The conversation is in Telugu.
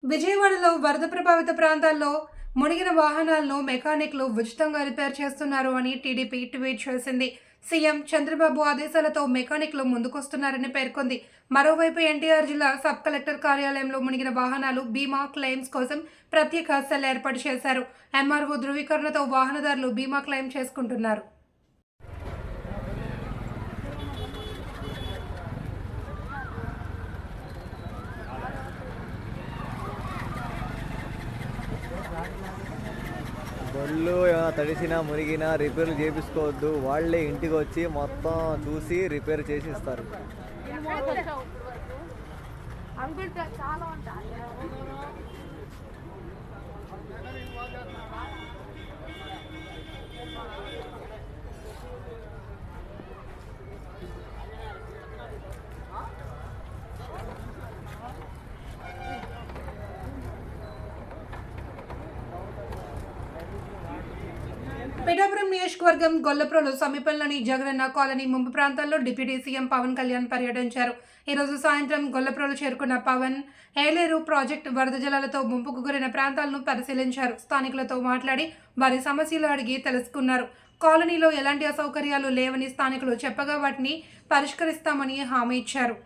విజయవాడలో వరద ప్రభావిత ప్రాంతాల్లో మునిగిన వాహనాలను మెకానిక్లు ఉచితంగా రిపేర్ చేస్తున్నారు అని టీడీపీ ట్వీట్ చేసింది. సీఎం చంద్రబాబు ఆదేశాలతో మెకానిక్లు ముందుకొస్తున్నారని పేర్కొంది. మరోవైపు ఎన్టీఆర్ జిల్లా సబ్ కలెక్టర్ కార్యాలయంలో మునిగిన వాహనాలు బీమా క్లెయిమ్స్ కోసం ప్రత్యేక సెల్ ఏర్పాటు చేశారు. ఎంఆర్ఓ ధృవీకరణతో వాహనదారులు బీమా క్లెయిమ్ చేసుకుంటున్నారు. బళ్ళు తడిసినా మునిగినా రిపేర్లు చేయించుకోవద్దు, వాళ్ళే ఇంటికి వచ్చి మొత్తం చూసి రిపేర్ చేసి ఇస్తారు. పిఠాపురం నియోజకవర్గం గొల్లప్రోలు సమీపంలోని జగనన్న కాలనీ ముంపు ప్రాంతాల్లో డిప్యూటీ సీఎం పవన్ కళ్యాణ్ పర్యటించారు. ఈరోజు సాయంత్రం గొల్లప్రోలు చేరుకున్న పవన్ ఏలేరు ప్రాజెక్టు వరద జలాలతో ముంపుకు గురైన ప్రాంతాలను పరిశీలించారు. స్థానికులతో మాట్లాడి వారి సమస్యలు అడిగి తెలుసుకున్నారు. కాలనీలో ఎలాంటి అసౌకర్యాలు లేవని స్థానికులు చెప్పగా వాటిని పరిష్కరిస్తామని హామీ ఇచ్చారు.